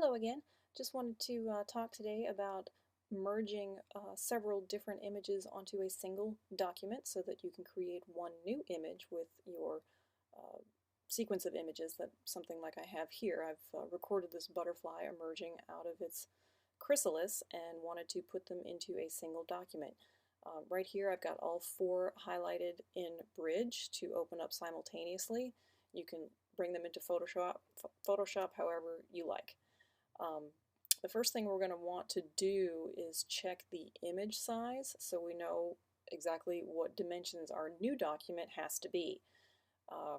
Hello again. Just wanted to talk today about merging several different images onto a single document so that you can create one new image with your uh, sequence of images, that something like I have here. I've recorded this butterfly emerging out of its chrysalis and wanted to put them into a single document. Right here I've got all four highlighted in Bridge to open up simultaneously. You can bring them into Photoshop however you like. Um, the first thing we're going to want to do is check the image size so we know exactly what dimensions our new document has to be.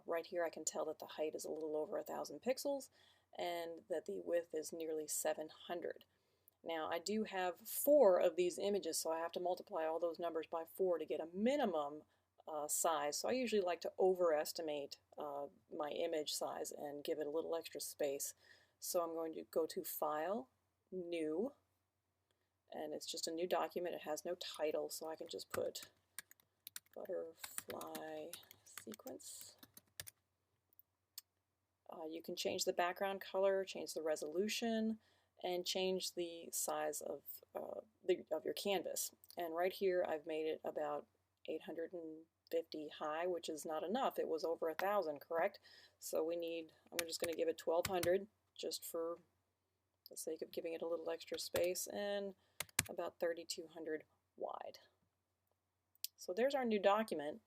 Right here I can tell that the height is a little over 1,000 pixels and that the width is nearly 700. Now I do have 4 of these images, so I have to multiply all those numbers by 4 to get a minimum size. So I usually like to overestimate my image size and give it a little extra space. So I'm going to go to File, New, and it's just a new document. It has no title, so I can just put Butterfly Sequence. You can change the background color, change the resolution, and change the size of your canvas. And right here I've made it about 850 high, which is not enough. It was over 1,000, correct? So I'm just going to give it 1,200 just for the sake of giving it a little extra space, and about 3,200 wide. So there's our new document,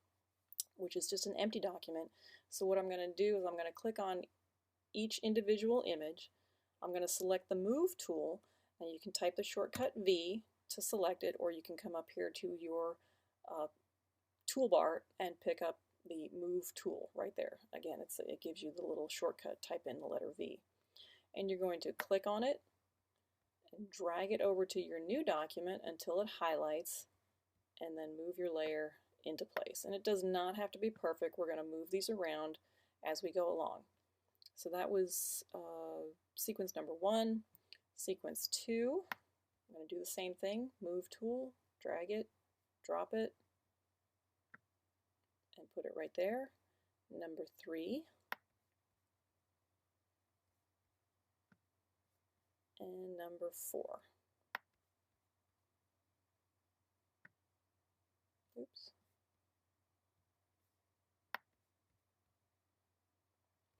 which is just an empty document. So what I'm going to do is I'm going to click on each individual image. I'm going to select the Move tool, and you can type the shortcut V to select it, or you can come up here to your toolbar and pick up the Move tool right there. Again, it gives you the little shortcut, type in the letter V. And you're going to click on it and drag it over to your new document until it highlights, and then move your layer into place. And it does not have to be perfect. We're going to move these around as we go along. So that was sequence number 1. Sequence 2, I'm going to do the same thing. Move tool, drag it, drop it, and put it right there. Number 3. And number 4. Oops.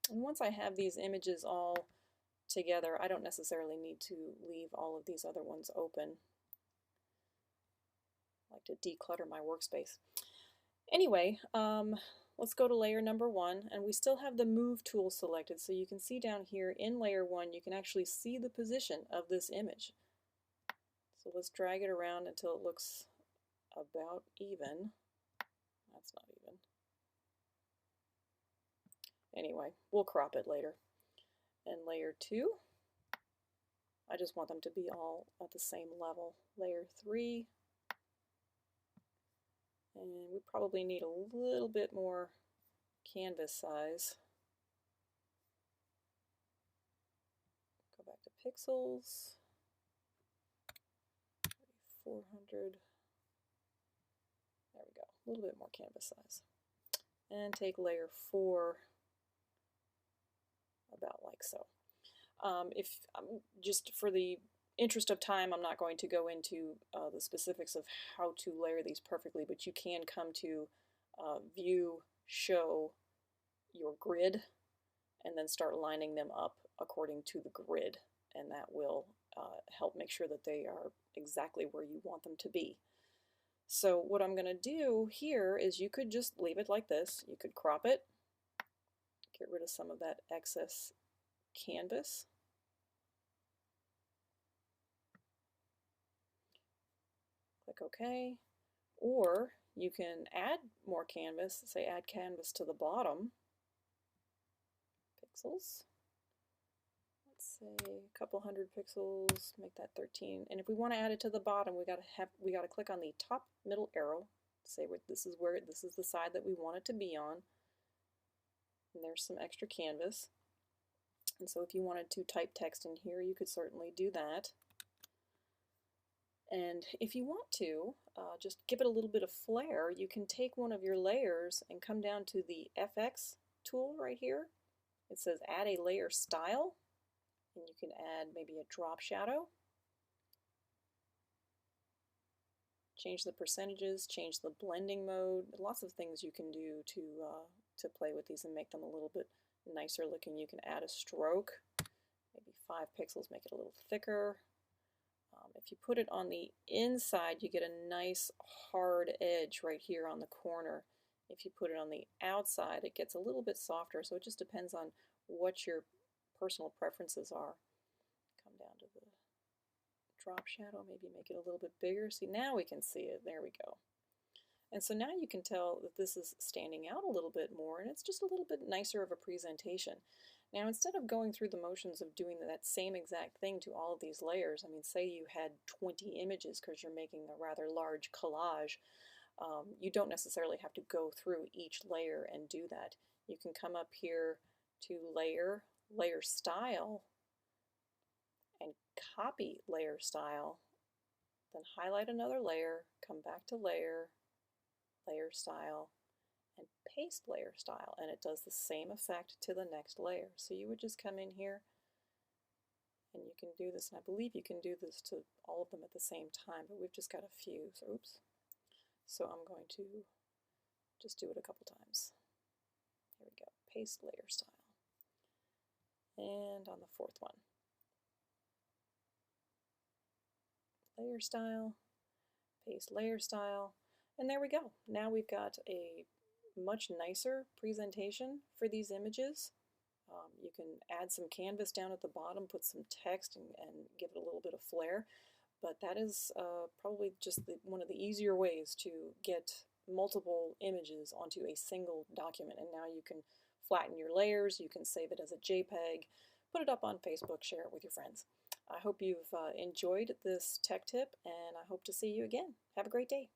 And once I have these images all together, I don't necessarily need to leave all of these other ones open. I like to declutter my workspace. Anyway, let's go to layer number 1, and we still have the Move tool selected, so you can see down here in layer 1 you can actually see the position of this image. So let's drag it around until it looks about even. That's not even. Anyway, we'll crop it later. And layer 2, I just want them to be all at the same level. Layer 3, and we probably need a little bit more canvas size. Go back to pixels, 400. There we go, a little bit more canvas size. And take layer 4 about like so. Just for the interest of time, I'm not going to go into the specifics of how to layer these perfectly, but you can come to View, Show your grid, and then start lining them up according to the grid, and that will help make sure that they are exactly where you want them to be. So what I'm going to do here is you could just leave it like this. You could crop it, get rid of some of that excess canvas. Click OK. Or you can add more canvas, say add canvas to the bottom. Pixels. Let's say a couple hundred pixels, make that 13. And if we want to add it to the bottom, we got to click on the top middle arrow, say this is the side that we want it to be on. And there's some extra canvas. And so if you wanted to type text in here, you could certainly do that. And if you want to just give it a little bit of flair, you can take one of your layers and come down to the FX tool right here. It says add a layer style. and you can add maybe a drop shadow. Change the percentages, change the blending mode. Lots of things you can do to play with these and make them a little bit nicer looking. You can add a stroke, maybe 5 pixels, make it a little thicker. If you put it on the inside, you get a nice hard edge right here on the corner. If you put it on the outside, it gets a little bit softer, so it just depends on what your personal preferences are. Come down to the drop shadow, maybe make it a little bit bigger. See, now we can see it. There we go. And so now you can tell that this is standing out a little bit more, and it's just a little bit nicer of a presentation. Now, instead of going through the motions of doing that same exact thing to all of these layers, I mean, say you had 20 images because you're making a rather large collage, you don't necessarily have to go through each layer and do that. You can come up here to Layer, Layer Style, and copy Layer Style, then highlight another layer, come back to Layer, Layer Style, and paste Layer Style, and it does the same effect to the next layer. So you would just come in here and you can do this, and I believe you can do this to all of them at the same time, but we've just got a few, so oops. So I'm going to just do it a couple times. Here we go, paste Layer Style. And on the fourth one, Layer Style, paste Layer Style, and there we go. Now we've got a much nicer presentation for these images. You can add some canvas down at the bottom, put some text, and give it a little bit of flair. But that is probably just one of the easier ways to get multiple images onto a single document. And now you can flatten your layers, you can save it as a JPEG, put it up on Facebook, share it with your friends. I hope you've enjoyed this tech tip, and I hope to see you again. Have a great day.